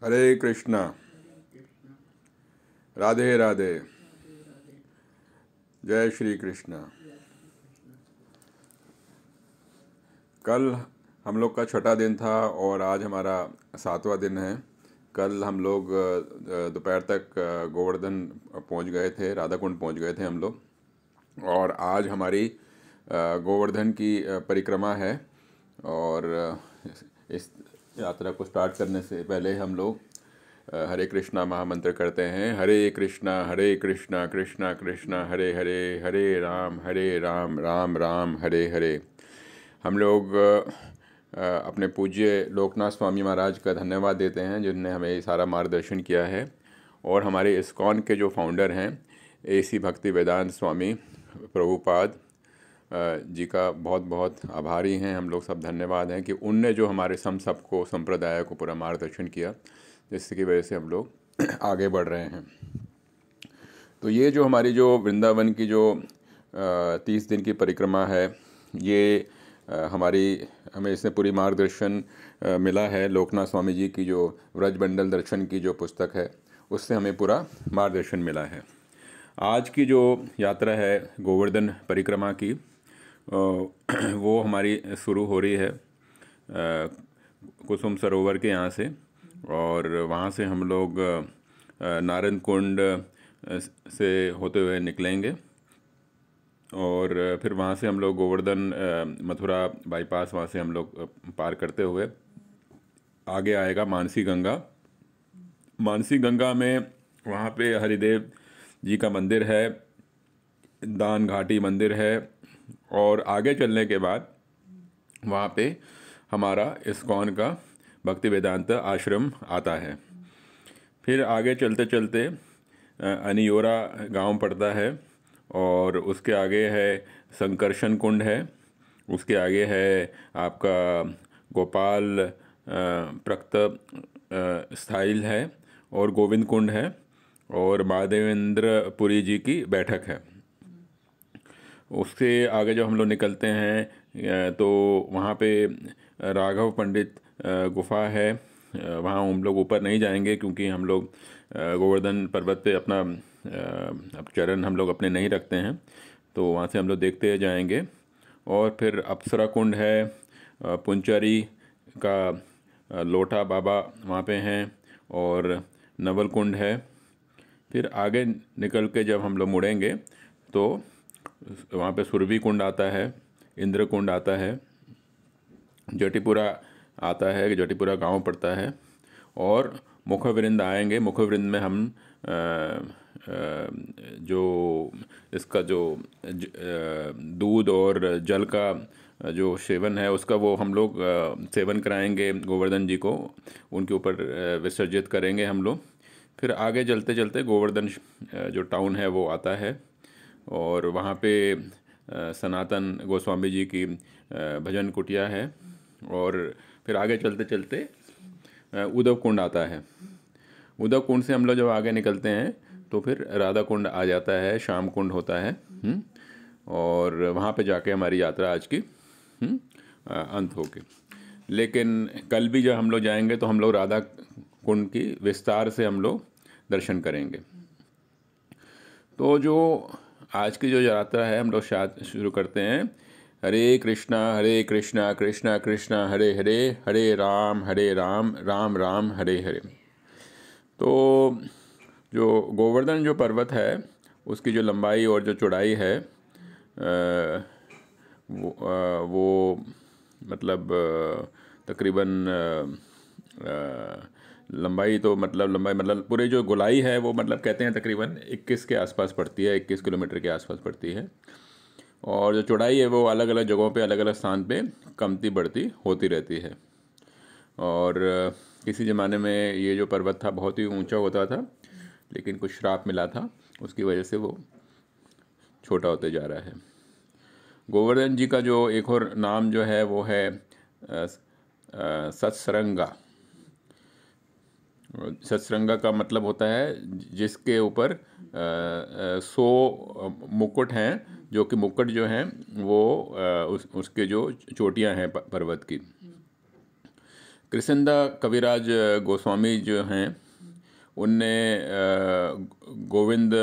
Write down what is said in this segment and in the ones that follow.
हरे कृष्णा। राधे राधे। जय श्री कृष्णा। कल हम लोग का छठा दिन था और आज हमारा सातवां दिन है। कल हम लोग दोपहर तक गोवर्धन पहुंच गए थे, राधा कुंड पहुंच गए थे हम लोग। और आज हमारी गोवर्धन की परिक्रमा है। और इस यात्रा को स्टार्ट करने से पहले हम लोग हरे कृष्णा महामंत्र करते हैं। हरे कृष्णा कृष्णा कृष्णा हरे हरे, हरे राम राम राम हरे हरे। हम लोग अपने पूज्य लोकनाथ स्वामी महाराज का धन्यवाद देते हैं जिन्होंने हमें ये सारा मार्गदर्शन किया है। और हमारे इस्कॉन के जो फाउंडर हैं AC भक्ति वेदांत स्वामी प्रभुपाद जी का बहुत बहुत आभारी हैं हम लोग सब। धन्यवाद हैं कि उनने जो हमारे सबको संप्रदाय को पूरा मार्गदर्शन किया, जिसकी वजह से हम लोग आगे बढ़ रहे हैं। तो ये जो हमारी जो वृंदावन की जो 30 दिन की परिक्रमा है, ये हमें इसमें पूरी मार्गदर्शन मिला है। लोकनाथ स्वामी जी की जो व्रजमंडल दर्शन की जो पुस्तक है, उससे हमें पूरा मार्गदर्शन मिला है। आज की जो यात्रा है गोवर्धन परिक्रमा की, वो हमारी शुरू हो रही है कुसुम सरोवर के यहाँ से। और वहाँ से हम लोग नारायण कुंड से होते हुए निकलेंगे और फिर वहाँ से हम लोग गोवर्धन मथुरा बाईपास वहाँ से हम लोग पार करते हुए आगे आएगा मानसी गंगा। मानसी गंगा में वहाँ पे हरिदेव जी का मंदिर है, दान घाटी मंदिर है। और आगे चलने के बाद वहाँ पे हमारा इस्कॉन का भक्ति वेदांत आश्रम आता है। फिर आगे चलते चलते अनियोरा गांव पड़ता है और उसके आगे है संकर्षण कुंड है। उसके आगे है आपका गोपाल प्रक्त स्थाइल है और गोविंद कुंड है और महादेवेंद्रपुरी जी की बैठक है। उससे आगे जब हम लोग निकलते हैं तो वहाँ पे राघव पंडित गुफा है। वहाँ हम लोग ऊपर नहीं जाएंगे क्योंकि हम लोग गोवर्धन पर्वत पे अपना चरण हम लोग अपने नहीं रखते हैं, तो वहाँ से हम लोग देखते जाएंगे। और फिर अप्सरा कुंड है, पुंचरी का लोटा बाबा वहाँ पे हैं और नवल कुंड है। फिर आगे निकल के जब हम लोग मुड़ेंगे तो वहाँ पे सुरभि कुंड आता है, इंद्र कुंड आता है, जटिपुरा आता है, जटिपुरा गांव पड़ता है। और मुखवृंद आएंगे। मुखवृंद में हम जो इसका जो दूध और जल का जो सेवन है उसका वो हम लोग सेवन कराएंगे गोवर्धन जी को, उनके ऊपर विसर्जित करेंगे हम लोग। फिर आगे चलते चलते गोवर्धन जो टाउन है वो आता है और वहाँ पे सनातन गोस्वामी जी की भजन कुटिया है। और फिर आगे चलते चलते उद्धव कुंड आता है। उद्धव कुंड से हम लोग जब आगे निकलते हैं तो फिर राधा कुंड आ जाता है, श्याम कुंड होता है। और वहाँ पे जाके हमारी यात्रा आज की अंत होगी। लेकिन कल भी जब हम लोग जाएंगे तो हम लोग राधा कुंड की विस्तार से हम लोग दर्शन करेंगे। तो जो आज की जो यात्रा है हम लोग शायद शुरू करते हैं। हरे कृष्णा कृष्णा कृष्णा हरे हरे, हरे राम राम राम हरे हरे। तो जो गोवर्धन जो पर्वत है उसकी जो लंबाई और जो चौड़ाई है वो मतलब तकरीबन लंबाई मतलब पूरे जो गोलाई है वो मतलब कहते हैं तकरीबन 21 के आसपास पड़ती है, 21 किलोमीटर के आसपास पड़ती है। और जो चौड़ाई है वो अलग अलग जगहों पे अलग अलग स्थान पे कमती बढ़ती होती रहती है। और किसी ज़माने में ये जो पर्वत था बहुत ही ऊंचा होता था, लेकिन कुछ श्राप मिला था, उसकी वजह से वो छोटा होते जा रहा है। गोवर्धन जी का जो एक और नाम जो है वो है सत्सरंगा। सत्सरंगा का मतलब होता है जिसके ऊपर 100 मुकुट हैं, जो कि मुकुट जो हैं वो उसके जो चोटियां हैं पर्वत की। कृष्णदा कविराज गोस्वामी जो हैं उनने गोविंद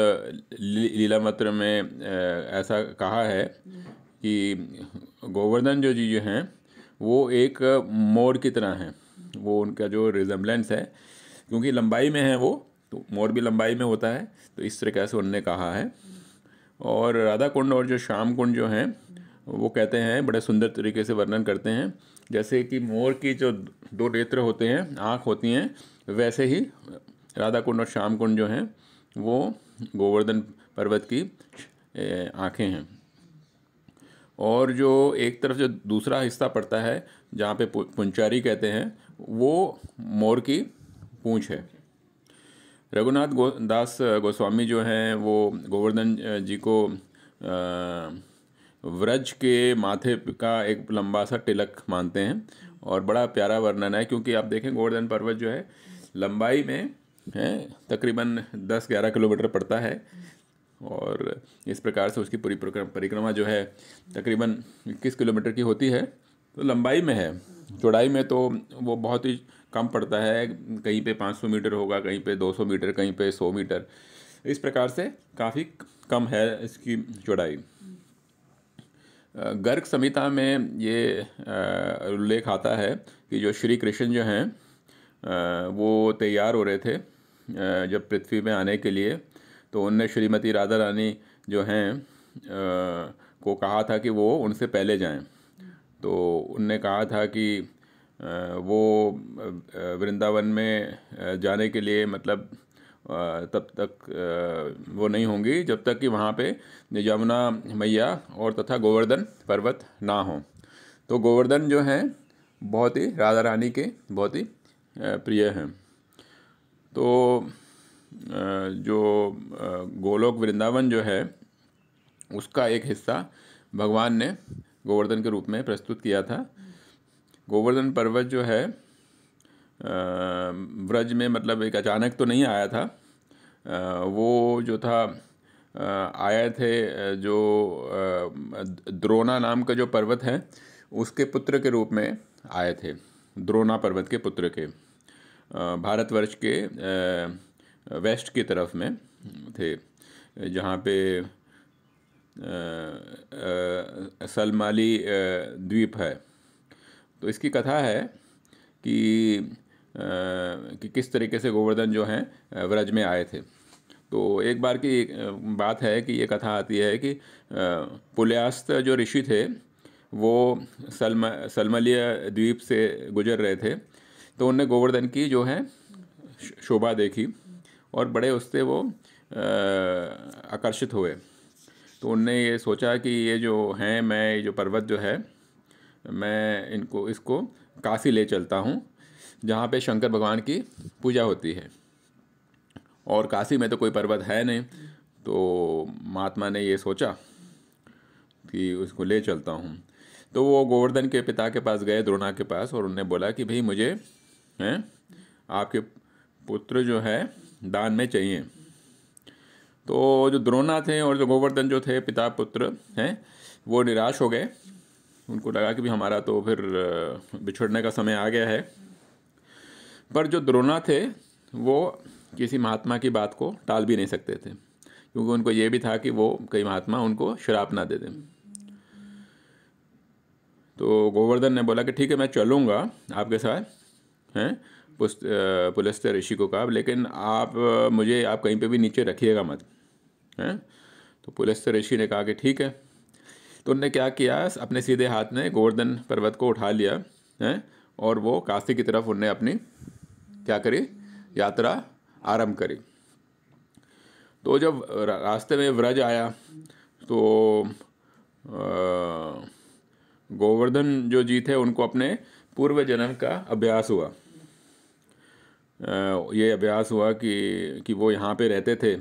लीलामत्र में ऐसा कहा है कि गोवर्धन जो हैं वो एक मोर की तरह हैं। वो उनका जो रिजेम्बलेंस है, क्योंकि लंबाई में है वो, तो मोर भी लंबाई में होता है, तो इस तरीके से उनने कहा है। और राधा कुंड और जो श्याम कुंड जो हैं वो कहते हैं, बड़े सुंदर तरीके से वर्णन करते हैं, जैसे कि मोर की जो दो नेत्र होते हैं, आँख होती हैं, वैसे ही राधा कुंड और श्याम कुंड जो हैं वो गोवर्धन पर्वत की आँखें हैं। और जो एक तरफ जो दूसरा हिस्सा पड़ता है जहाँ पे पुंचारी कहते हैं, वो मोर की पूँछ है। रघुनाथ दास गोस्वामी जो हैं वो गोवर्धन जी को व्रज के माथे का एक लंबा सा तिलक मानते हैं, और बड़ा प्यारा वर्णन है, क्योंकि आप देखें गोवर्धन पर्वत जो है लंबाई में है तकरीबन 10-11 किलोमीटर पड़ता है, और इस प्रकार से उसकी पूरी परिक्रमा जो है तकरीबन 21 किलोमीटर की होती है। तो लंबाई में है, चौड़ाई में तो वो बहुत ही कम पड़ता है, कहीं पे 500 मीटर होगा, कहीं पे 200 मीटर, कहीं पे 100 मीटर, इस प्रकार से काफ़ी कम है इसकी चौड़ाई। गर्ग संहिता में ये उल्लेख आता है कि जो श्री कृष्ण जो हैं वो तैयार हो रहे थे जब पृथ्वी में आने के लिए, तो उनने श्रीमती राधा रानी जो हैं को कहा था कि वो उनसे पहले जाएं। तो उनने कहा था कि वो वृंदावन में जाने के लिए मतलब तब तक वो नहीं होंगी जब तक कि वहाँ पे यमुना मैया और तथा गोवर्धन पर्वत ना हो। तो गोवर्धन जो हैं बहुत ही राधा रानी के बहुत ही प्रिय हैं। तो जो गोलोक वृंदावन जो है उसका एक हिस्सा भगवान ने गोवर्धन के रूप में प्रस्तुत किया था। गोवर्धन पर्वत जो है व्रज में मतलब एक अचानक तो नहीं आया था, वो जो था आए थे जो द्रोणा नाम का जो पर्वत है उसके पुत्र के रूप में आए थे। द्रोणा पर्वत के पुत्र के भारतवर्ष के वेस्ट की तरफ में थे, जहाँ पे सलमाली द्वीप है। तो इसकी कथा है कि किस तरीके से गोवर्धन जो हैं व्रज में आए थे। तो एक बार की बात है कि ये कथा आती है कि पुलयास्त जो ऋषि थे वो सलमलीय द्वीप से गुजर रहे थे, तो उनने गोवर्धन की जो है शोभा देखी और बड़े उससे वो आकर्षित हुए। तो उनने ये सोचा कि ये जो हैं, मैं जो पर्वत जो है मैं इसको काशी ले चलता हूँ, जहाँ पे शंकर भगवान की पूजा होती है, और काशी में तो कोई पर्वत है नहीं। तो महात्मा ने ये सोचा कि उसको ले चलता हूँ। तो वो गोवर्धन के पिता के पास गए, द्रोणा के पास, और उन्होंने बोला कि भाई मुझे हैं आपके पुत्र जो है दान में चाहिए। तो जो द्रोणा थे और जो गोवर्धन जो थे पिता पुत्र हैं वो निराश हो गए। उनको लगा कि भी हमारा तो फिर बिछड़ने का समय आ गया है। पर जो द्रोणा थे वो किसी महात्मा की बात को टाल भी नहीं सकते थे, क्योंकि उनको ये भी था कि वो कई महात्मा उनको श्राप ना दे दें। तो गोवर्धन ने बोला कि ठीक है मैं चलूँगा आपके साथ, हैं पुलस्त्य ऋषि को कहा, लेकिन आप कहीं पे भी नीचे रखिएगा मत, हैं। तो पुलस्त्य ऋषि ने कहा कि ठीक है। तो उन्होंने क्या किया, अपने सीधे हाथ में गोवर्धन पर्वत को उठा लिया, हैं, और वो काशी की तरफ उन्होंने अपनी क्या करी, यात्रा आरंभ करी। तो जब रास्ते में व्रज आया तो गोवर्धन जो जी थे उनको अपने पूर्व जन्म का अभ्यास हुआ। ये अभ्यास हुआ कि वो यहाँ पे रहते थे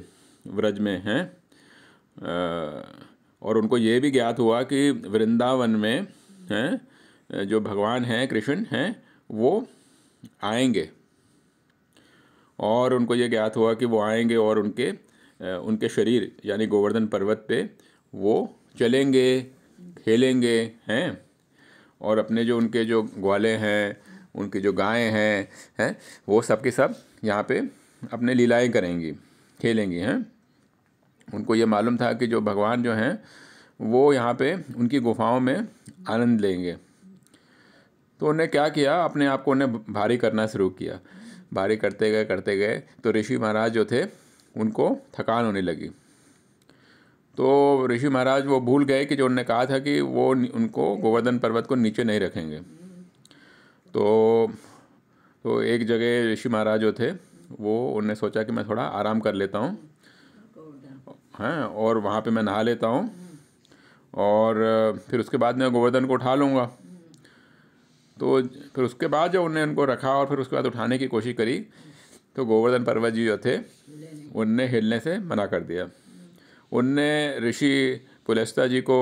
व्रज में, हैं, और उनको ये भी ज्ञात हुआ कि वृंदावन में हैं जो भगवान हैं कृष्ण हैं वो आएंगे, और उनको ये ज्ञात हुआ कि वो आएंगे और उनके शरीर यानी गोवर्धन पर्वत पे वो चलेंगे, खेलेंगे, हैं, और अपने जो उनके जो ग्वाले हैं उनकी जो गायें हैं वो सब के सब यहाँ पे अपने लीलाएं करेंगी, खेलेंगी हैं। उनको ये मालूम था कि जो भगवान जो हैं वो यहाँ पे उनकी गुफाओं में आनंद लेंगे। तो उन्हें क्या किया, अपने आप को उन्हें भारी करना शुरू किया। भारी करते गए तो ऋषि महाराज जो थे उनको थकान होने लगी। तो ऋषि महाराज वो भूल गए कि जो उन्होंने कहा था कि वो उनको गोवर्धन पर्वत को नीचे नहीं रखेंगे। तो एक जगह ऋषि महाराज जो थे वो उन्होंने सोचा कि मैं थोड़ा आराम कर लेता हूँ, हैं, और वहाँ पे मैं नहा लेता हूँ और फिर उसके बाद मैं गोवर्धन को उठा लूँगा। तो फिर उसके बाद जब उन्होंने उनको रखा और फिर उसके बाद उठाने की कोशिश करी तो गोवर्धन पर्वत जी जो थे उनने हिलने से मना कर दिया। उनने ऋषि पुलस्त्य जी को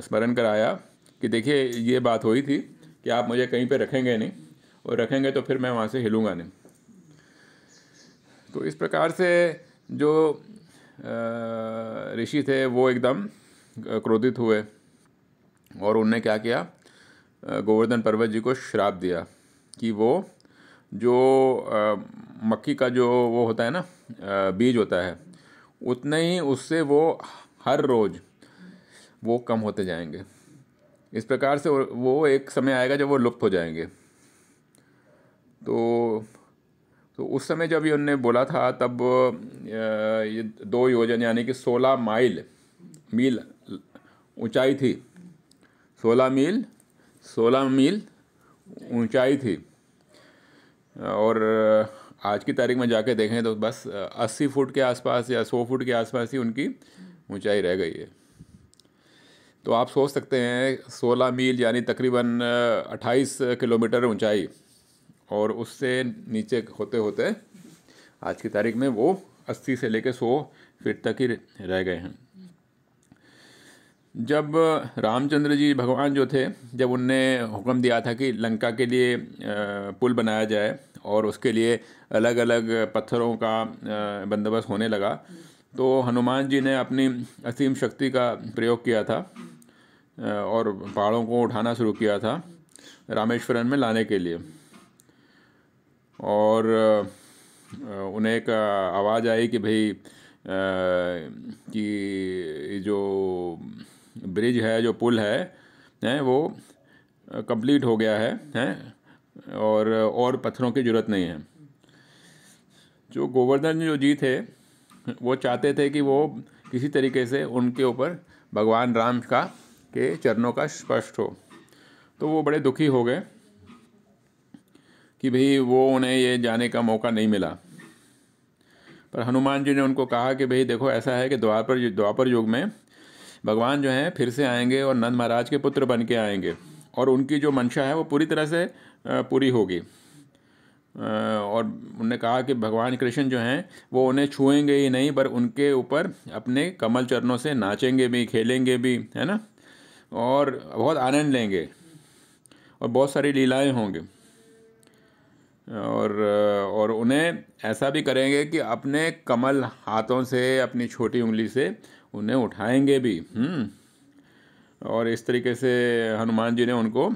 स्मरण कराया कि देखिए ये बात हुई थी कि आप मुझे कहीं पे रखेंगे नहीं, और रखेंगे तो फिर मैं वहाँ से हिलूँगा नहीं। तो इस प्रकार से जो ऋषि थे वो एकदम क्रोधित हुए और उनने क्या किया, गोवर्धन पर्वत जी को श्राप दिया कि वो जो मक्खी का जो वो होता है ना बीज होता है, उतने ही उससे वो हर रोज़ वो कम होते जाएंगे। इस प्रकार से वो एक समय आएगा जब वो लुप्त हो जाएंगे। तो उस समय जब ये उन्होंने बोला था तब ये 2 योजन यानी कि 16 मील ऊंचाई थी। 16 मील ऊंचाई थी। और आज की तारीख में जाके देखें तो बस 80 फुट के आसपास या 100 फुट के आसपास ही उनकी ऊंचाई रह गई है। तो आप सोच सकते हैं 16 मील यानी तकरीबन 28 किलोमीटर ऊंचाई, और उससे नीचे होते होते आज की तारीख में वो 80 से लेकर 100 फीट तक ही रह गए हैं। जब रामचंद्र जी भगवान जो थे, जब उनने हुक्म दिया था कि लंका के लिए पुल बनाया जाए और उसके लिए अलग अलग पत्थरों का बंदोबस्त होने लगा, तो हनुमान जी ने अपनी असीम शक्ति का प्रयोग किया था और पहाड़ों को उठाना शुरू किया था रामेश्वरम में लाने के लिए। और उन्हें एक आवाज़ आई कि भाई कि जो ब्रिज है, जो पुल है वो कंप्लीट हो गया है और पत्थरों की ज़रूरत नहीं है। जो गोवर्धन जो जी थे वो चाहते थे कि वो किसी तरीके से उनके ऊपर भगवान राम के चरणों का स्पर्श हो। तो वो बड़े दुखी हो गए कि भाई वो उन्हें ये जाने का मौका नहीं मिला। पर हनुमान जी ने उनको कहा कि भाई देखो ऐसा है कि द्वापर युग में भगवान जो हैं फिर से आएंगे और नंद महाराज के पुत्र बन के आएंगे और उनकी जो मंशा है वो पूरी तरह से पूरी होगी। और उन्होंने कहा कि भगवान कृष्ण जो हैं वो उन्हें छुएंगे ही नहीं, पर उनके ऊपर अपने कमल चरणों से नाचेंगे भी, खेलेंगे भी, है ना, और बहुत आनंद लेंगे और बहुत सारी लीलाएं होंगे। और उन्हें ऐसा भी करेंगे कि अपने कमल हाथों से, अपनी छोटी उंगली से उन्हें उठाएंगे भी। और इस तरीके से हनुमान जी ने उनको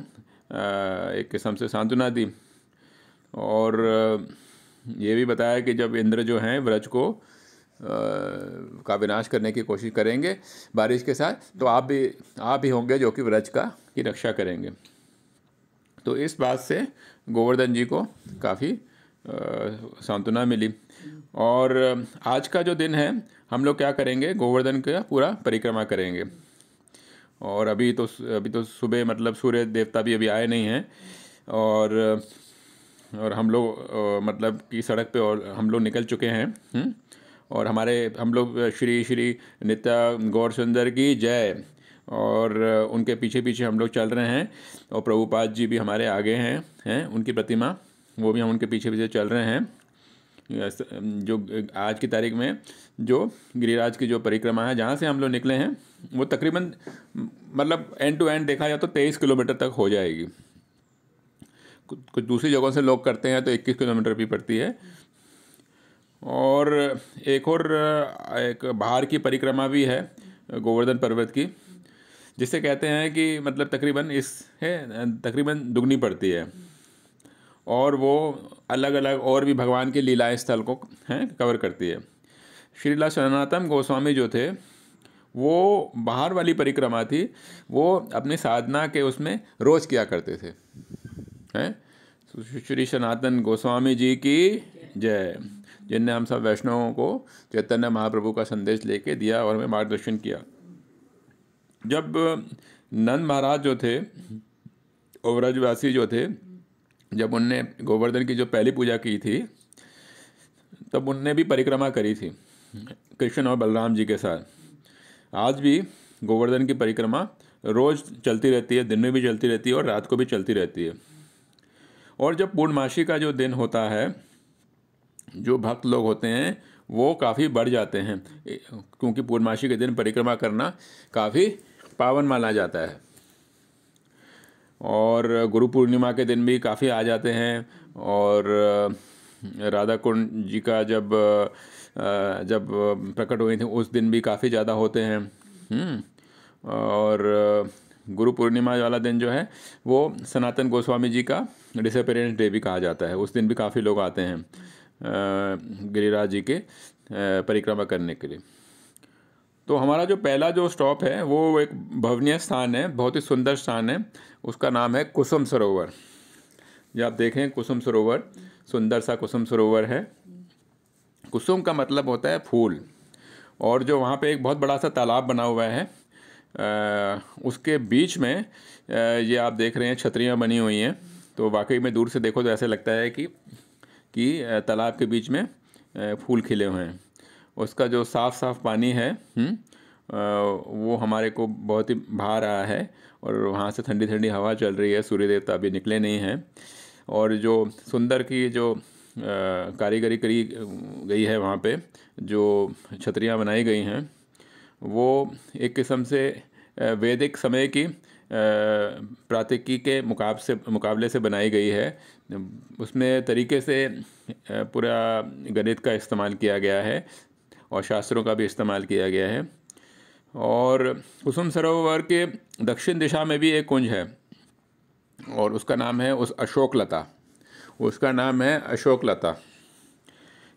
एक किस्म से सांत्वना दी और ये भी बताया कि जब इंद्र जो हैं व्रज को का विनाश करने की कोशिश करेंगे बारिश के साथ, तो आप भी होंगे जो कि व्रज की रक्षा करेंगे। तो इस बात से गोवर्धन जी को काफ़ी सांत्वना मिली। और आज का जो दिन है हम लोग क्या करेंगे, गोवर्धन का पूरा परिक्रमा करेंगे। और अभी तो सुबह मतलब सूर्य देवता भी अभी आए नहीं हैं और हम लोग मतलब की सड़क पे और हम लोग निकल चुके हैं। और हम लोग श्री श्री नित्या गौर सुंदर की जय, और उनके पीछे पीछे हम लोग चल रहे हैं। और प्रभुपाद जी भी हमारे आगे हैं उनकी प्रतिमा, वो भी हम उनके पीछे पीछे चल रहे हैं। जो आज की तारीख में जो गिरिराज की जो परिक्रमा है जहाँ से हम लोग निकले हैं वो तकरीबन मतलब एंड टू एंड देखा जाए तो 23 किलोमीटर तक हो जाएगी। कुछ दूसरी जगहों से लोग करते हैं तो 21 किलोमीटर भी पड़ती है। और एक बाहर की परिक्रमा भी है गोवर्धन पर्वत की, जिसे कहते हैं कि मतलब तकरीबन दुगनी पड़ती है। और वो अलग अलग और भी भगवान के लीला स्थल को कवर करती है। श्रीला सनातन गोस्वामी जो थे वो बाहर वाली परिक्रमा थी, वो अपनी साधना के उसमें रोज़ किया करते थे हैं। श्री सनातन गोस्वामी जी की जय, जिनने हम सब वैष्णवों को चैतन्य महाप्रभु का संदेश लेके दिया और हमें मार्गदर्शन किया। जब नंद महाराज जो थे और व्रजवासी जो थे, जब उनने गोवर्धन की जो पहली पूजा की थी तब उनने भी परिक्रमा करी थी कृष्ण और बलराम जी के साथ। आज भी गोवर्धन की परिक्रमा रोज़ चलती रहती है, दिन में भी चलती रहती है और रात को भी चलती रहती है। और जब पूर्णमासी का जो दिन होता है, जो भक्त लोग होते हैं वो काफ़ी बढ़ जाते हैं, क्योंकि पूर्णमासी के दिन परिक्रमा करना काफ़ी पावन माना जाता है। और गुरु पूर्णिमा के दिन भी काफ़ी आ जाते हैं। और राधा कुंड जी का जब प्रकट हुई थी उस दिन भी काफ़ी ज़्यादा होते हैं। और गुरु पूर्णिमा वाला दिन जो है वो सनातन गोस्वामी जी का डिसअपीयरेंस डे भी कहा जाता है। उस दिन भी काफ़ी लोग आते हैं गिरिराज जी के परिक्रमा करने के लिए। तो हमारा जो पहला जो स्टॉप है वो एक भवनीय स्थान है, बहुत ही सुंदर स्थान है, उसका नाम है कुसुम सरोवर। ये आप देखें कुसुम सरोवर, सुंदर सा कुसुम सरोवर है। कुसुम का मतलब होता है फूल। और जो वहाँ पे एक बहुत बड़ा सा तालाब बना हुआ है, उसके बीच में ये आप देख रहे हैं छतरियाँ बनी हुई हैं। तो वाकई में दूर से देखो तो ऐसे लगता है कि तालाब के बीच में फूल खिले हुए हैं। उसका जो साफ़ साफ़ पानी है वो हमारे को बहुत ही भा रहा है और वहाँ से ठंडी ठंडी हवा चल रही है। सूर्य देवता अभी निकले नहीं हैं। और जो सुंदर की जो कारीगरी करी गई है वहाँ पे, जो छतरियाँ बनाई गई हैं, वो एक किस्म से वैदिक समय की प्रात्यिकी के मुकाबले से बनाई गई है। उसमें तरीके से पूरा गणित का इस्तेमाल किया गया है और शास्त्रों का भी इस्तेमाल किया गया है। और कुसुम सरोवर के दक्षिण दिशा में भी एक कुंज है और उसका नाम है उसका नाम है अशोक लता।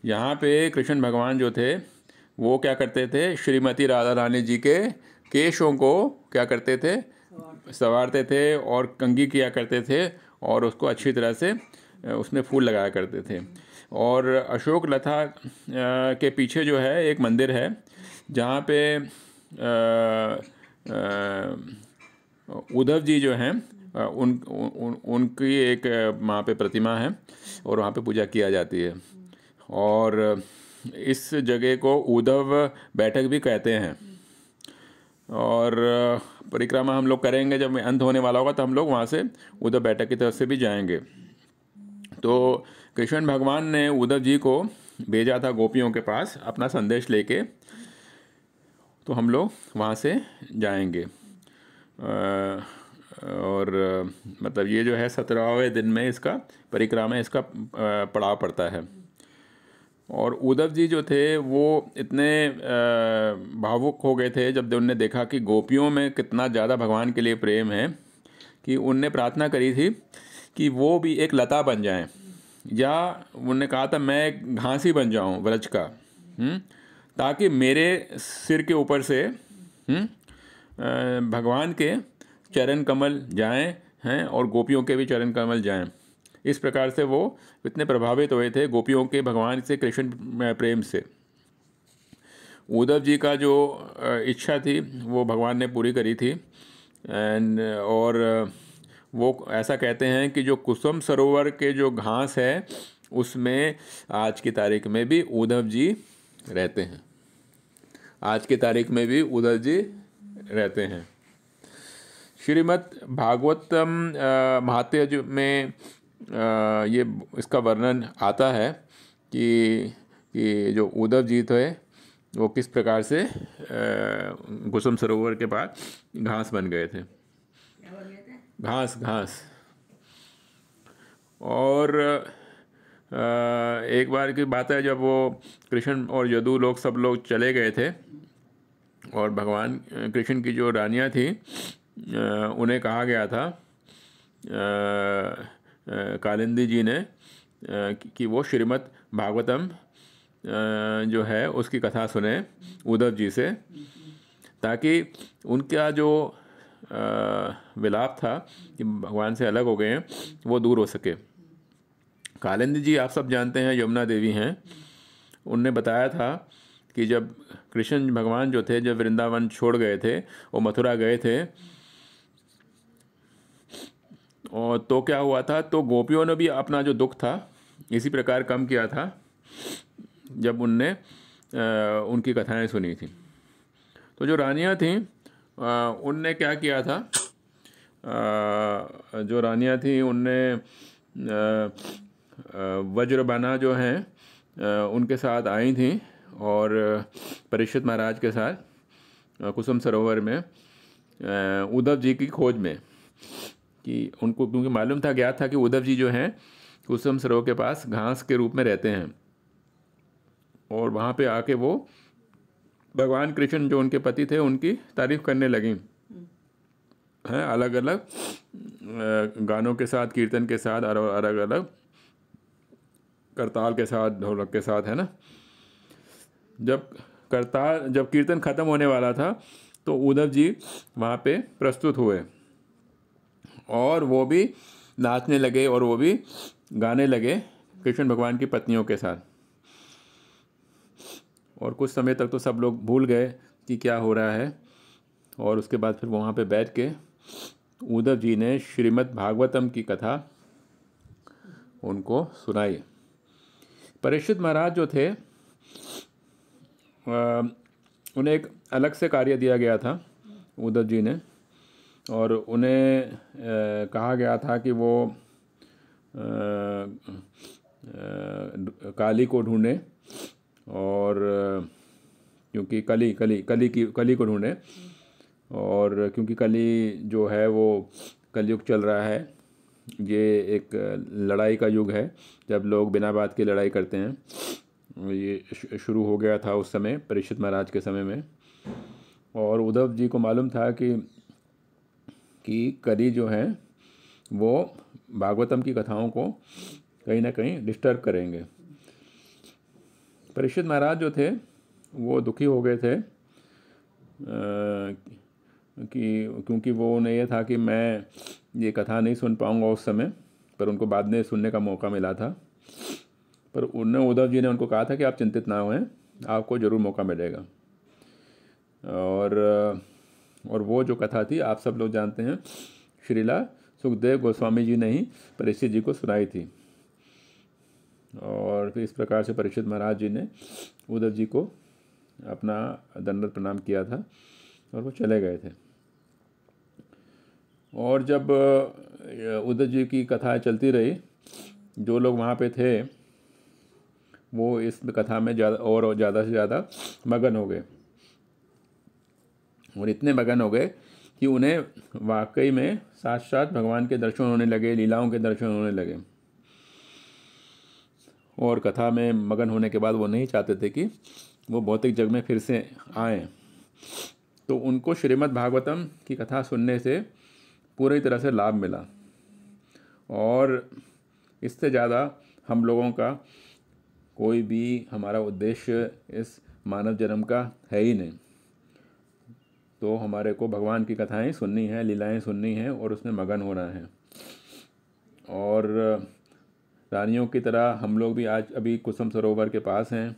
यहाँ पे कृष्ण भगवान जो थे वो क्या करते थे, श्रीमती राधा रानी जी के केशों को क्या करते थे, संवारते थे और कंघी किया करते थे और उसको अच्छी तरह से उसमें फूल लगाया करते थे। और अशोक लता के पीछे जो है एक मंदिर है जहाँ पे उद्धव जी जो हैं उनकी एक वहाँ पे प्रतिमा है और वहाँ पे पूजा किया जाती है। और इस जगह को उद्धव बैठक भी कहते हैं। और परिक्रमा हम लोग करेंगे, जब अंत होने वाला होगा तो हम लोग वहाँ से उद्धव बैठक की तरफ से भी जाएंगे। तो कृष्ण भगवान ने उद्धव जी को भेजा था गोपियों के पास अपना संदेश लेके, तो हम लोग वहाँ से जाएंगे। और मतलब ये जो है 17वें दिन में इसका परिक्रमा इसका पड़ाव पड़ता है। और उद्धव जी जो थे वो इतने भावुक हो गए थे जब उनने देखा कि गोपियों में कितना ज़्यादा भगवान के लिए प्रेम है, कि उनने प्रार्थना करी थी कि वो भी एक लता बन जाएं, या उनने कहा था मैं एक घास ही बन जाऊं व्रज का, ताकि मेरे सिर के ऊपर से भगवान के चरण कमल जाएं हैं और गोपियों के भी चरण कमल जाएं। इस प्रकार से वो इतने प्रभावित हुए थे गोपियों के भगवान से, कृष्ण प्रेम से। उद्धव जी का जो इच्छा थी वो भगवान ने पूरी करी थी। और वो ऐसा कहते हैं कि जो कुसुम सरोवर के जो घास है उसमें आज की तारीख में भी उद्धव जी रहते हैं। आज की तारीख में भी उद्धव जी रहते हैं। श्रीमद् भागवतम महात्म्य में ये इसका वर्णन आता है कि जो उद्धव जी थे वो किस प्रकार से कुसुम सरोवर के पास घास बन गए थे, घास। और एक बार की बात है, जब वो कृष्ण और यदु लोग सब लोग चले गए थे और भगवान कृष्ण की जो रानियाँ थी उन्हें कहा गया था कालिंदी जी ने कि वो श्रीमद् भागवतम जो है उसकी कथा सुने उद्धव जी से, ताकि उनका जो विलाप था कि भगवान से अलग हो गए हैं वो दूर हो सके। कालिंदी जी आप सब जानते हैं यमुना देवी हैं। उनने बताया था कि जब कृष्ण भगवान जो थे, जब वृंदावन छोड़ गए थे, वो मथुरा गए थे, और तो क्या हुआ था, तो गोपियों ने भी अपना जो दुख था इसी प्रकार कम किया था जब उनने उनकी कथाएं सुनी थी। तो जो रानियां थीं उनने क्या किया था, जो रानियां थीं उनने वज्रबाना जो हैं उनके साथ आई थीं और परीक्षित महाराज के साथ कुसुम सरोवर में उद्धव जी की खोज में, कि उनको क्योंकि मालूम था, ज्ञात था कि उद्धव जी जो हैं कुसुम सरोवर के पास घास के रूप में रहते हैं, और वहाँ पे आके वो भगवान कृष्ण जो उनके पति थे उनकी तारीफ करने लगी हैं, अलग अलग गानों के साथ, कीर्तन के साथ, अलग अलग करताल के साथ, ढोलक के साथ, है ना। जब कीर्तन ख़त्म होने वाला था तो उद्धव जी वहाँ पे प्रस्तुत हुए और वो भी नाचने लगे और वो भी गाने लगे कृष्ण भगवान की पत्नियों के साथ। और कुछ समय तक तो सब लोग भूल गए कि क्या हो रहा है, और उसके बाद फिर वहाँ पे बैठ के उद्धव जी ने श्रीमद् भागवतम की कथा उनको सुनाई। परीक्षित महाराज जो थे उन्हें एक अलग से कार्य दिया गया था उद्धव जी ने, और उन्हें कहा गया था कि वो काली को ढूंढें, और क्योंकि कली को ढूंढें, और क्योंकि कली जो है वो कलयुग चल रहा है, ये एक लड़ाई का युग है जब लोग बिना बात की लड़ाई करते हैं। ये शुरू हो गया था उस समय परीक्षित महाराज के समय में, और उद्धव जी को मालूम था कि कली जो है वो भागवतम की कथाओं को कहीं ना कहीं डिस्टर्ब करेंगे। परीक्षित महाराज जो थे वो दुखी हो गए थे क्योंकि वो उन्हें यह था कि मैं ये कथा नहीं सुन पाऊंगा उस समय, पर उनको बाद में सुनने का मौका मिला था। पर उद्धव जी ने उनको कहा था कि आप चिंतित ना होएं, आपको ज़रूर मौका मिलेगा। और वो जो कथा थी आप सब लोग जानते हैं, श्रीला सुखदेव गोस्वामी जी ने ही परीक्षित जी को सुनाई थी। और फिर इस प्रकार से परीक्षित महाराज जी ने उद्धव जी को अपना दंडवत प्रणाम किया था और वो चले गए थे। और जब उद्धव जी की कथाएं चलती रही, जो लोग वहाँ पे थे वो इस कथा में ज़्यादा से ज़्यादा मगन हो गए, और इतने मगन हो गए कि उन्हें वाकई में साथ साथ भगवान के दर्शन होने लगे, लीलाओं के दर्शन होने लगे। और कथा में मगन होने के बाद वो नहीं चाहते थे कि वो भौतिक जग में फिर से आएँ। तो उनको श्रीमद् भागवतम की कथा सुनने से पूरी तरह से लाभ मिला, और इससे ज़्यादा हम लोगों का कोई भी हमारा उद्देश्य इस मानव जन्म का है ही नहीं। तो हमारे को भगवान की कथाएं सुननी है, लीलाएं सुननी हैं, और उसमें मगन होना है। और रानियों की तरह हम लोग भी आज अभी कुसुम सरोवर के पास हैं,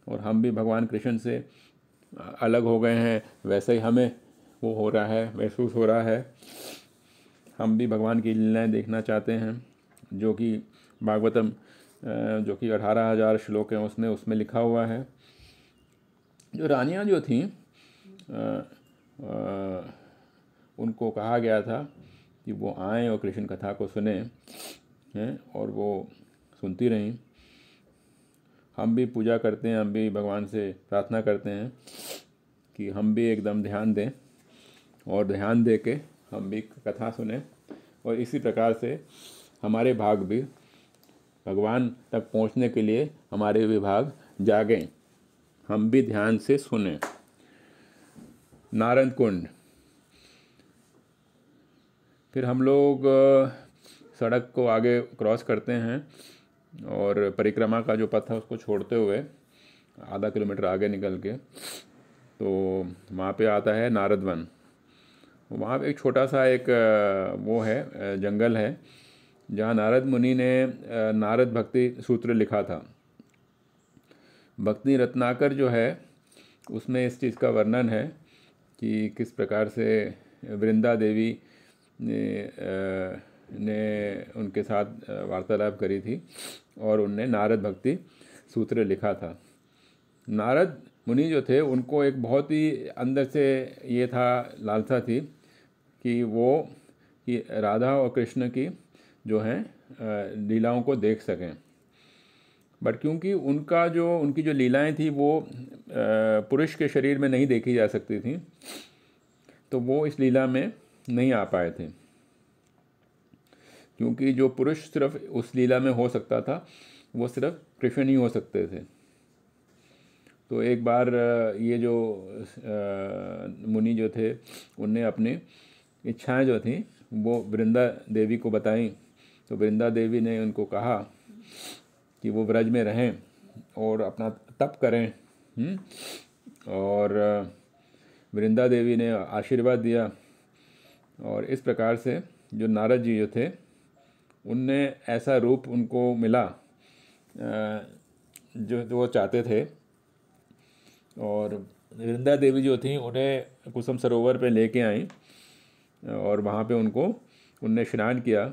और हम भी भगवान कृष्ण से अलग हो गए हैं, वैसे ही हमें वो हो रहा है, महसूस हो रहा है। हम भी भगवान की लीलाएं देखना चाहते हैं, जो कि भागवतम जो कि 18,000 श्लोक हैं उसमें लिखा हुआ है। जो रानियां जो थीं उनको कहा गया था कि वो आएँ और कृष्ण कथा को सुने हैं, और वो सुनती रहीं। हम भी पूजा करते हैं, हम भी भगवान से प्रार्थना करते हैं कि हम भी एकदम ध्यान दें, और ध्यान दे के हम भी कथा सुने, और इसी प्रकार से हमारे भाग भी भगवान तक पहुंचने के लिए हमारे विभाग जागें, हम भी ध्यान से सुने। नारद कुंड। फिर हम लोग सड़क को आगे क्रॉस करते हैं और परिक्रमा का जो पथ है उसको छोड़ते हुए आधा किलोमीटर आगे निकल के तो वहाँ पे आता है नारद वन। वहाँ पे एक छोटा सा एक वो है जंगल है जहाँ नारद मुनि ने नारद भक्ति सूत्र लिखा था। भक्ति रत्नाकर जो है उसमें इस चीज़ का वर्णन है कि किस प्रकार से वृंदा देवी ने उनके साथ वार्तालाप करी थी और उनने नारद भक्ति सूत्र लिखा था। नारद मुनि जो थे उनको एक बहुत ही अंदर से ये था, लालसा थी कि वो कि राधा और कृष्ण की जो है लीलाओं को देख सकें। बट क्योंकि उनकी जो लीलाएं थी वो पुरुष के शरीर में नहीं देखी जा सकती थी तो वो इस लीला में नहीं आ पाए थे, क्योंकि जो पुरुष सिर्फ उस लीला में हो सकता था वो सिर्फ कृष्ण ही हो सकते थे। तो एक बार ये जो मुनि जो थे उनने अपनी इच्छाएं जो थी वो वृंदा देवी को बताई। तो वृंदा देवी ने उनको कहा कि वो ब्रज में रहें और अपना तप करें। और वृंदा देवी ने आशीर्वाद दिया और इस प्रकार से जो नारद जी जो थे उनने ऐसा रूप उनको मिला जो वो चाहते थे। और वृंदा देवी जो थी उन्हें कुसुम सरोवर पे लेके आई और वहाँ पे उनने स्नान किया।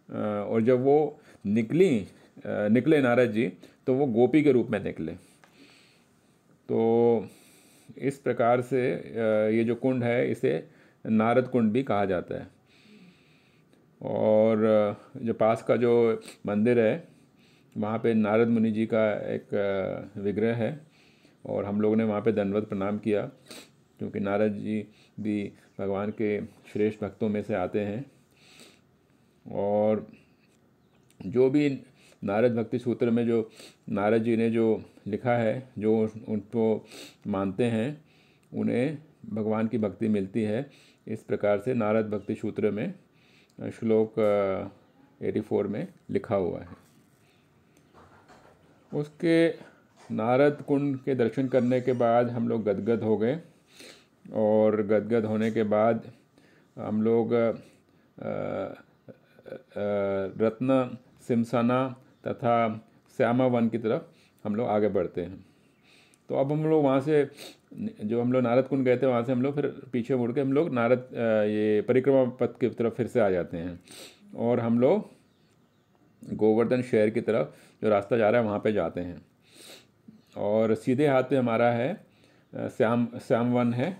और जब वो निकले नारद जी तो वो गोपी के रूप में निकले। तो इस प्रकार से ये जो कुंड है इसे नारद कुंड भी कहा जाता है। और जो पास का जो मंदिर है वहाँ पे नारद मुनि जी का एक विग्रह है और हम लोगों ने वहाँ पे दंडवत प्रणाम किया, क्योंकि नारद जी भी भगवान के श्रेष्ठ भक्तों में से आते हैं। और जो भी नारद भक्ति सूत्र में जो नारद जी ने जो लिखा है, जो उनको मानते हैं उन्हें भगवान की भक्ति मिलती है। इस प्रकार से नारद भक्ति सूत्र में श्लोक 84 में लिखा हुआ है। उसके नारद कुंड के दर्शन करने के बाद हम लोग गदगद हो गए और गदगद होने के बाद हम लोग रत्न सिमसना तथा श्यामा वन की तरफ हम लोग आगे बढ़ते हैं। तो अब हम लोग वहाँ से जो हम लोग नारद कुंड गए थे वहाँ से हम लोग फिर पीछे मुड़ के हम लोग नारद ये परिक्रमा पथ की तरफ फिर से आ जाते हैं और हम लोग गोवर्धन शहर की तरफ जो रास्ता जा रहा है वहाँ पे जाते हैं। और सीधे हाथ पे हमारा है श्याम वन है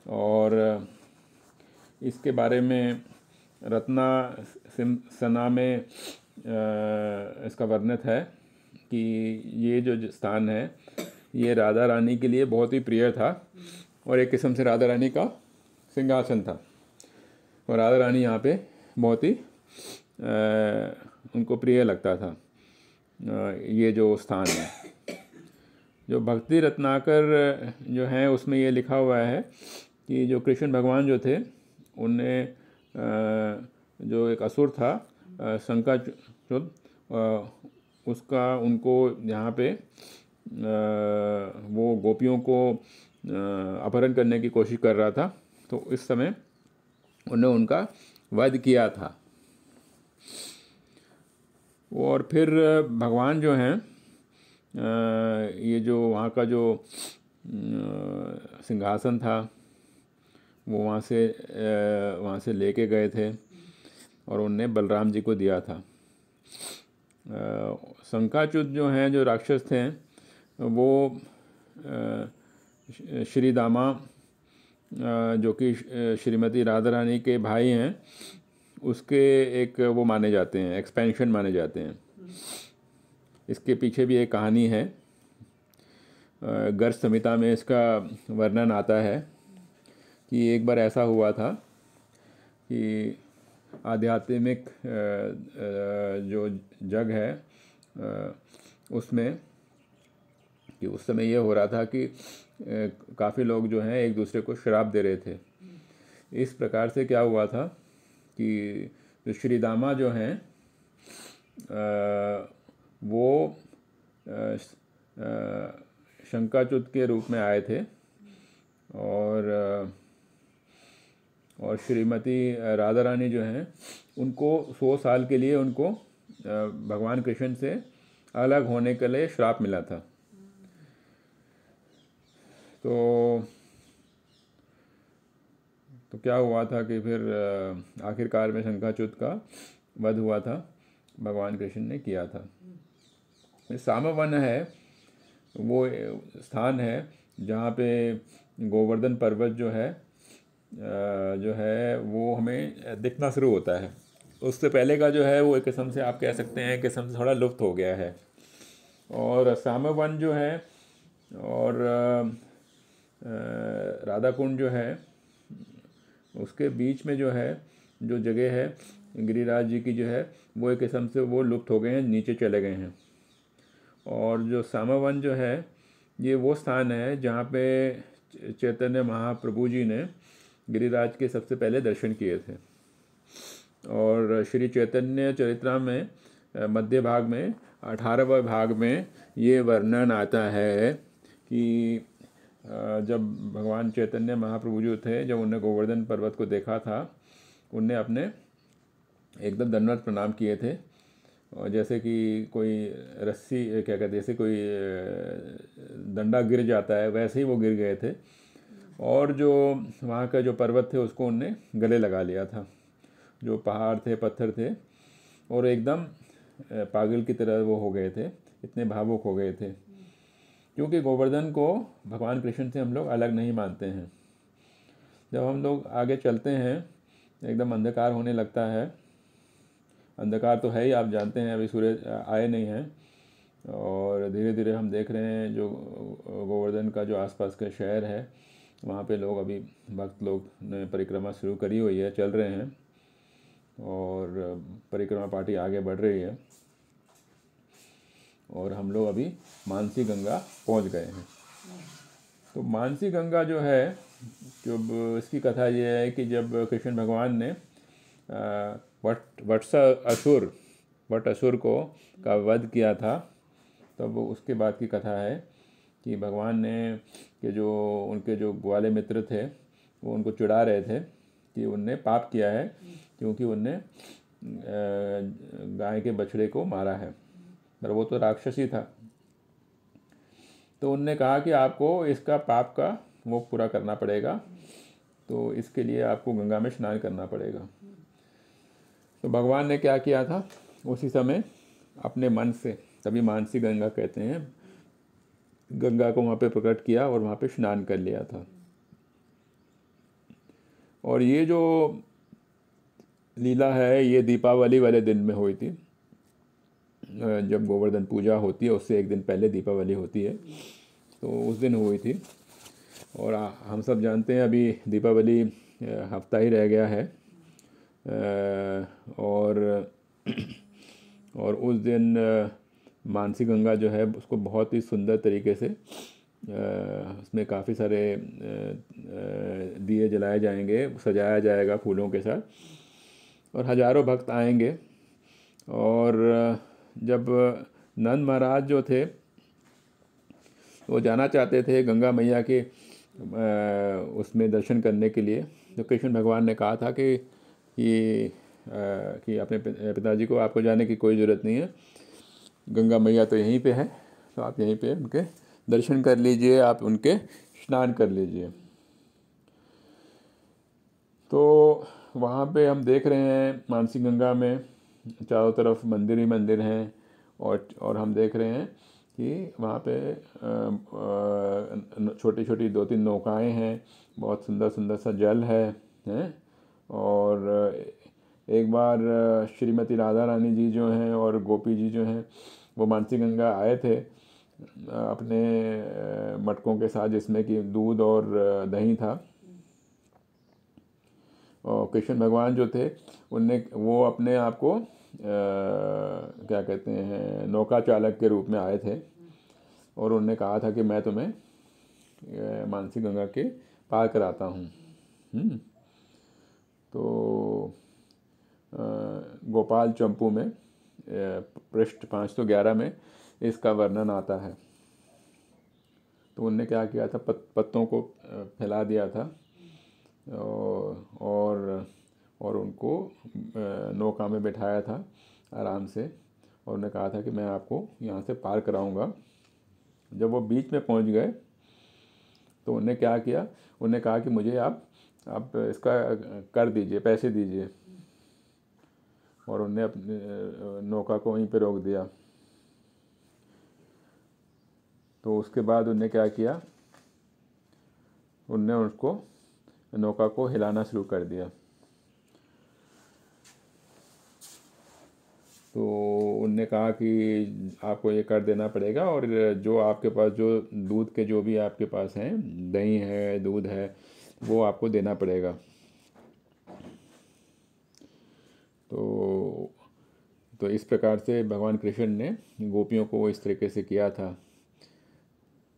और इसके बारे में रत्ना सिमसना में इसका वर्णित है कि ये जो स्थान है ये राधा रानी के लिए बहुत ही प्रिय था और एक किस्म से राधा रानी का सिंहासन था और राधा रानी यहाँ पे बहुत ही उनको प्रिय लगता था ये जो स्थान है। जो भक्ति रत्नाकर जो है उसमें ये लिखा हुआ है कि जो कृष्ण भगवान जो थे उनने जो एक असुर था शंकाचूड उसका उनको यहाँ पे वो गोपियों को अपहरण करने की कोशिश कर रहा था। तो इस समय उन्होंने उनका वध किया था। और फिर भगवान जो हैं ये जो वहाँ का जो सिंहासन था वो वहाँ से लेके गए थे और उनने बलराम जी को दिया था। शंकाचूड जो हैं जो राक्षस थे वो श्री दामा जो कि श्रीमती राधा रानी के भाई हैं उसके एक वो माने जाते हैं, एक्सपेंशन माने जाते हैं। इसके पीछे भी एक कहानी है। गर्ग संहिता में इसका वर्णन आता है कि एक बार ऐसा हुआ था कि आध्यात्मिक जो जग है उसमें कि उस समय ये हो रहा था कि काफ़ी लोग जो हैं एक दूसरे को शराब दे रहे थे। इस प्रकार से क्या हुआ था कि तो श्री दामा जो हैं वो शंकाच्युत के रूप में आए थे और श्रीमती राधा रानी जो हैं उनको 100 साल के लिए उनको भगवान कृष्ण से अलग होने के लिए श्राप मिला था। तो क्या हुआ था कि फिर आखिरकार में शंकाच्युत का वध हुआ था, भगवान कृष्ण ने किया था। सामवन है वो स्थान है जहाँ पे गोवर्धन पर्वत जो है वो हमें दिखना शुरू होता है। उससे पहले का जो है वो एक किस्म से आप कह सकते हैं किस्म से थोड़ा लुप्त हो गया है। और सामवन जो है और राधा कुंड जो है उसके बीच में जो है जो जगह है गिरिराज जी की जो है वो एक किस्म से वो लुप्त हो गए हैं, नीचे चले गए हैं। और जो सामवन जो है ये वो स्थान है जहाँ पे चैतन्य महाप्रभु जी ने गिरिराज के सबसे पहले दर्शन किए थे। और श्री चैतन्य चरित्रा में मध्य भाग में 18वें भाग में ये वर्णन आता है कि जब भगवान चैतन्य महाप्रभु जो थे जब उन्हें गोवर्धन पर्वत को देखा था उनने अपने एकदम दंडवत प्रणाम किए थे। और जैसे कि कोई रस्सी क्या कहते हैं जैसे कोई डंडा गिर जाता है वैसे ही वो गिर गए थे। और जो वहाँ का जो पर्वत थे उसको उनने गले लगा लिया था, जो पहाड़ थे पत्थर थे, और एकदम पागल की तरह वो हो गए थे, इतने भावुक हो गए थे। क्योंकि गोवर्धन को भगवान कृष्ण से हम लोग अलग नहीं मानते हैं। जब हम लोग आगे चलते हैं एकदम अंधकार होने लगता है, अंधकार तो है ही, आप जानते हैं अभी सूरज आए नहीं हैं, और धीरे धीरे हम देख रहे हैं जो गोवर्धन का जो आसपास का शहर है वहाँ पे लोग अभी भक्त लोग ने परिक्रमा शुरू करी हुई है, चल रहे हैं और परिक्रमा पार्टी आगे बढ़ रही है और हम लोग अभी मानसी गंगा पहुँच गए हैं। तो मानसी गंगा जो है जब इसकी कथा ये है कि जब कृष्ण भगवान ने वट असुर को का वध किया था तब उसके बाद की कथा है कि भगवान ने कि जो उनके जो ग्वाले मित्र थे वो उनको चिढ़ा रहे थे कि उनने पाप किया है क्योंकि उनने गाय के बछड़े को मारा है, पर वो तो राक्षसी था। तो उनने कहा कि आपको इसका पाप का वो पूरा करना पड़ेगा, तो इसके लिए आपको गंगा में स्नान करना पड़ेगा। तो भगवान ने क्या किया था, उसी समय अपने मन से, तभी मानसी गंगा कहते हैं, गंगा को वहाँ पे प्रकट किया और वहाँ पे स्नान कर लिया था। और ये जो लीला है ये दीपावली वाले दिन में हुई थी, जब गोवर्धन पूजा होती है उससे एक दिन पहले दीपावली होती है, तो उस दिन हुई थी। और हम सब जानते हैं अभी दीपावली हफ्ता ही रह गया है, और उस दिन मानसी गंगा जो है उसको बहुत ही सुंदर तरीके से उसमें काफ़ी सारे दिए जलाए जाएंगे, सजाया जाएगा फूलों के साथ, और हज़ारों भक्त आएंगे। और जब नंद महाराज जो थे वो जाना चाहते थे गंगा मैया के उसमें दर्शन करने के लिए, तो कृष्ण भगवान ने कहा था कि अपने पिताजी को आपको जाने की कोई ज़रूरत नहीं है, गंगा मैया तो यहीं पे है, तो आप यहीं पे उनके दर्शन कर लीजिए, आप उनके स्नान कर लीजिए। तो वहाँ पे हम देख रहे हैं मानसी गंगा में चारों तरफ मंदिर ही मंदिर हैं, और हम देख रहे हैं कि वहाँ पे छोटी छोटी 2-3 नौकाएं हैं, बहुत सुंदर सुंदर सा जल है। और एक बार श्रीमती राधा रानी जी जो हैं और गोपी जी जो हैं वो मानसी गंगा आए थे अपने मटकों के साथ, जिसमें कि दूध और दही था। और कृष्ण भगवान जो थे उनने वो अपने आप को क्या कहते हैं नौका चालक के रूप में आए थे, और उन्होंने कहा था कि मैं तुम्हें मानसी गंगा के पार कराता हूँ। तो गोपाल चंपू में पृष्ठ 511 में इसका वर्णन आता है। तो उनने क्या किया था, पत्तों को फैला दिया था और उनको नौका में बिठाया था आराम से, और उन्होंने कहा था कि मैं आपको यहाँ से पार कराऊंगा। जब वो बीच में पहुँच गए तो उन्होंने क्या किया, उन्होंने कहा कि मुझे आप इसका कर दीजिए, पैसे दीजिए, और उन्होंने अपने नौका को वहीं पे रोक दिया। तो उसके बाद उन्होंने क्या किया, उनने उसको नौका को हिलाना शुरू कर दिया। तो उनने कहा कि आपको ये कर देना पड़ेगा, और जो आपके पास जो दूध के जो भी आपके पास हैं, दही है, दूध है, वो आपको देना पड़ेगा। तो इस प्रकार से भगवान कृष्ण ने गोपियों को इस तरीके से किया था,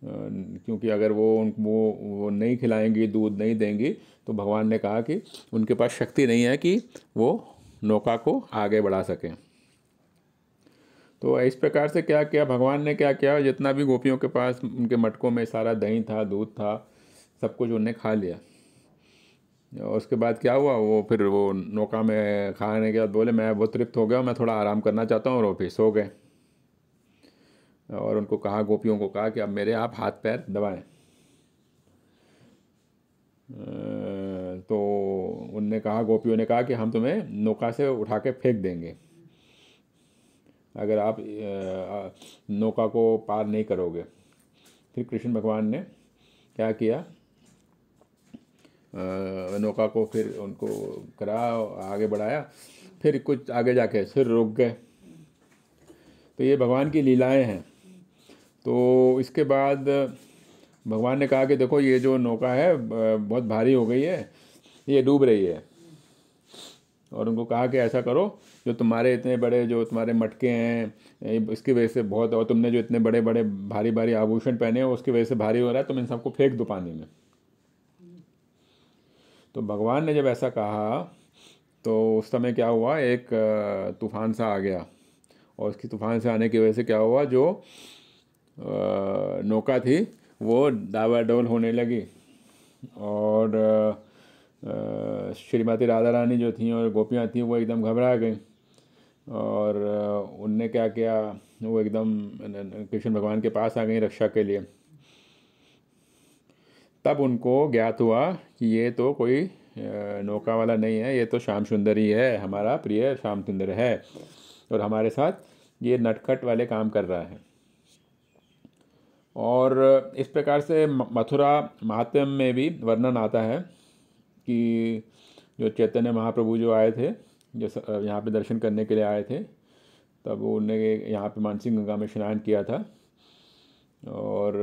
क्योंकि अगर वो नहीं खिलाएंगी, दूध नहीं देंगी, तो भगवान ने कहा कि उनके पास शक्ति नहीं है कि वो नौका को आगे बढ़ा सकें। तो इस प्रकार से क्या किया भगवान ने, क्या किया, जितना भी गोपियों के पास उनके मटकों में सारा दही था, दूध था, सब कुछ उन्होंने खा लिया। और उसके बाद क्या हुआ, वो फिर वो नौका में खाने के बाद बोले मैं बहुत तृप्त हो गया, मैं थोड़ा आराम करना चाहता हूँ, और वो फिर सो गए। और उनको कहा, गोपियों को कहा कि अब मेरे आप हाथ पैर दबाएं। तो उनने कहा, गोपियों ने कहा कि हम तुम्हें नौका से उठा के फेंक देंगे अगर आप नौका को पार नहीं करोगे। फिर कृष्ण भगवान ने क्या किया, नौका को फिर उनको करा, आगे बढ़ाया, फिर कुछ आगे जाके फिर रुक गए। तो ये भगवान की लीलाएं हैं। तो इसके बाद भगवान ने कहा कि देखो ये जो नौका है बहुत भारी हो गई है, ये डूब रही है। और उनको कहा कि ऐसा करो, जो तुम्हारे इतने बड़े जो तुम्हारे मटके हैं इसकी वजह से बहुत, और तुमने जो इतने बड़े बड़े भारी भारी आभूषण पहने हैं उसकी वजह से भारी हो रहा है, तुम इन सबको फेंक दो पानी में। तो भगवान ने जब ऐसा कहा तो उस समय क्या हुआ, एक तूफान सा आ गया, और उसकी तूफान से आने की वजह से क्या हुआ, जो नौका थी वो डावाडोल होने लगी। और श्रीमती राधा रानी जो थी और गोपियाँ थीं वो एकदम घबरा गई, और उनने क्या किया, वो एकदम कृष्ण भगवान के पास आ गई रक्षा के लिए। तब उनको ज्ञात हुआ कि ये तो कोई नौका वाला नहीं है, ये तो श्याम सुंदर ही है, हमारा प्रिय श्याम सुंदर है, और हमारे साथ ये नटखट वाले काम कर रहा है। और इस प्रकार से मथुरा महात्म्य में भी वर्णन आता है कि जो चैतन्य महाप्रभु जो आए थे, जो यहाँ पे दर्शन करने के लिए आए थे, तब उन्होंने यहाँ पे मानसी गंगा में स्नान किया था। और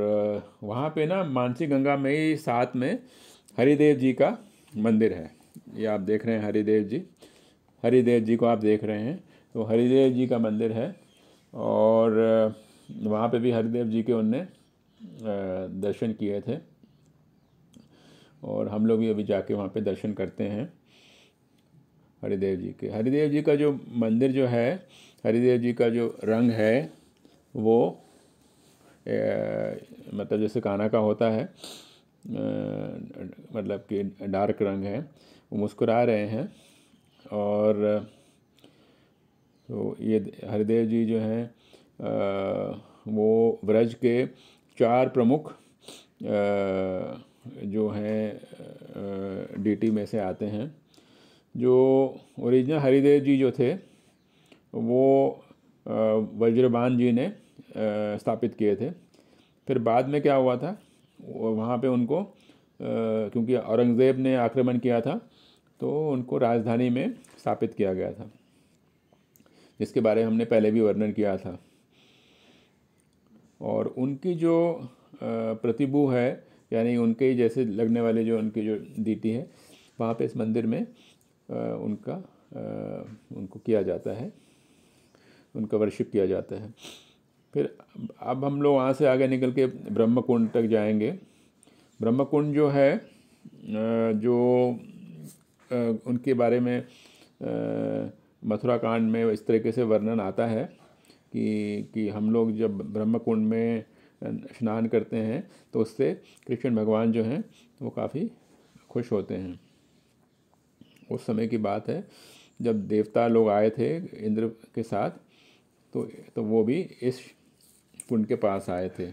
वहाँ पे ना मानसी गंगा में ही साथ में हरिदेव जी का मंदिर है। ये आप देख रहे हैं हरिदेव जी को आप देख रहे हैं, तो हरिदेव जी का मंदिर है। और वहाँ पे भी हरिदेव जी के उनने दर्शन किए थे, और हम लोग भी अभी जाके वहाँ पे दर्शन करते हैं हरिदेव जी के। हरिदेव जी का जो मंदिर जो है, हरिदेव जी का जो रंग है वो मतलब जैसे कान्हा का होता है, मतलब कि डार्क रंग है। वो मुस्कुरा रहे हैं, और तो ये हरिदेव जी जो हैं वो ब्रज के 4 प्रमुख जो हैं डीटी में से आते हैं। जो ओरिजिनल हरिदेव जी जो थे वो वज्रबान जी ने स्थापित किए थे। फिर बाद में क्या हुआ था, वहाँ पे उनको क्योंकि औरंगज़ेब ने आक्रमण किया था, तो उनको राजधानी में स्थापित किया गया था, जिसके बारे में हमने पहले भी वर्णन किया था। और उनकी जो प्रतिभू है, यानी उनके ही जैसे लगने वाले जो उनकी जो डीटी है, वहाँ पे इस मंदिर में उनको किया जाता है, उनका वर्शिप किया जाता है। फिर अब हम लोग वहाँ से आगे निकल के ब्रह्म कुंड तक जाएंगे। ब्रह्म कुंड जो है, जो उनके बारे में मथुरा कांड में इस तरीके से वर्णन आता है कि हम लोग जब ब्रह्म कुंड में स्नान करते हैं तो उससे कृष्ण भगवान जो हैं वो काफ़ी खुश होते हैं। उस समय की बात है जब देवता लोग आए थे इंद्र के साथ, तो वो भी इस कुंड के पास आए थे।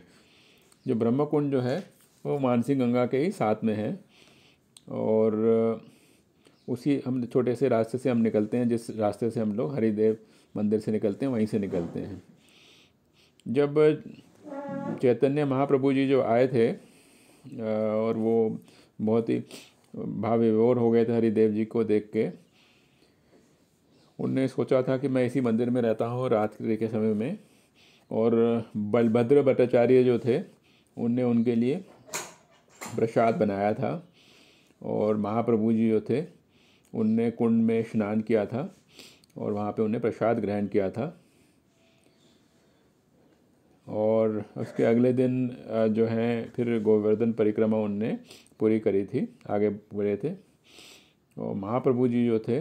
जो ब्रह्म कुंड जो है वो मानसी गंगा के ही साथ में है, और उसी हम छोटे से रास्ते से हम निकलते हैं, जिस रास्ते से हम लोग हरिदेव मंदिर से निकलते हैं वहीं से निकलते हैं। जब चैतन्य महाप्रभु जी जो आए थे और वो बहुत ही भाव विभोर हो गए थे हरिदेव जी को देख के, उनने सोचा था कि मैं इसी मंदिर में रहता हूँ रात्रि के समय में, और बलभद्र भट्टाचार्य जो थे उनने उनके लिए प्रसाद बनाया था, और महाप्रभु जी जो थे उनने कुंड में स्नान किया था और वहाँ पे उन्हें प्रसाद ग्रहण किया था। और उसके अगले दिन जो है फिर गोवर्धन परिक्रमा उनने पूरी करी थी, आगे बढ़े थे। और महाप्रभु जी जो थे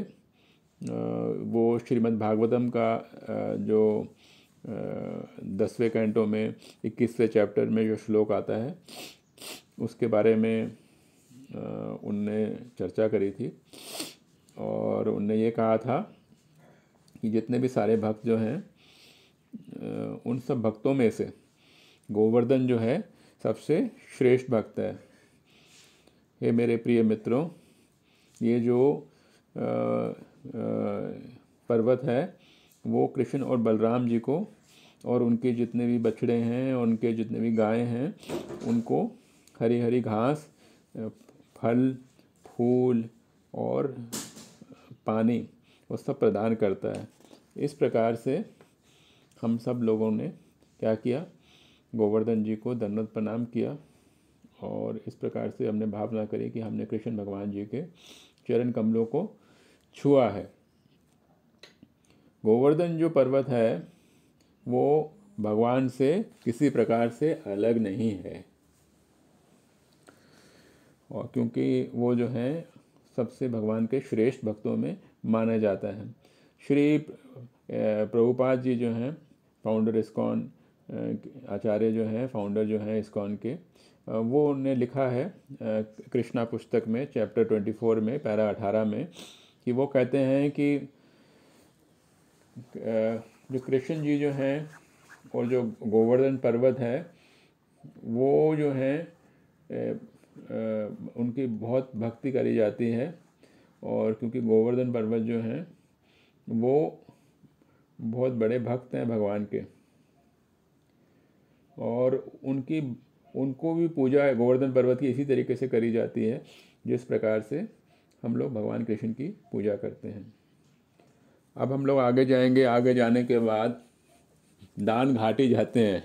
वो श्रीमद् भागवतम का जो 10वें कैंटो में 21वें चैप्टर में जो श्लोक आता है उसके बारे में उनने चर्चा करी थी, और उनने ये कहा था कि जितने भी सारे भक्त जो हैं उन सब भक्तों में से गोवर्धन जो है सबसे श्रेष्ठ भक्त है। हे मेरे प्रिय मित्रों, ये जो पर्वत है वो कृष्ण और बलराम जी को और उनके जितने भी बछड़े हैं, उनके जितने भी गायें हैं, उनको हरी हरी घास, फल, फूल और पानी वो सब प्रदान करता है। इस प्रकार से हम सब लोगों ने क्या किया, गोवर्धन जी को दंडवत प्रणाम किया, और इस प्रकार से हमने भावना करी कि हमने कृष्ण भगवान जी के चरण कमलों को छुआ है। गोवर्धन जो पर्वत है वो भगवान से किसी प्रकार से अलग नहीं है, और क्योंकि वो जो है सबसे भगवान के श्रेष्ठ भक्तों में माना जाता है। श्री प्रभुपाद जी जो हैं फाउंडर इस्कॉन, आचार्य जो हैं फाउंडर जो हैं इस्कॉन के, वो उन्होंने लिखा है कृष्णा पुस्तक में चैप्टर 24 में पैरा 18 में कि वो कहते हैं कि जो कृष्ण जी जो हैं और जो गोवर्धन पर्वत है वो जो है उनकी बहुत भक्ति करी जाती है, और क्योंकि गोवर्धन पर्वत जो हैं वो बहुत बड़े भक्त हैं भगवान के, और उनको भी पूजा गोवर्धन पर्वत की इसी तरीके से करी जाती है जिस प्रकार से हम लोग भगवान कृष्ण की पूजा करते हैं। अब हम लोग आगे जाएंगे। आगे जाने के बाद दान घाटी जाते हैं।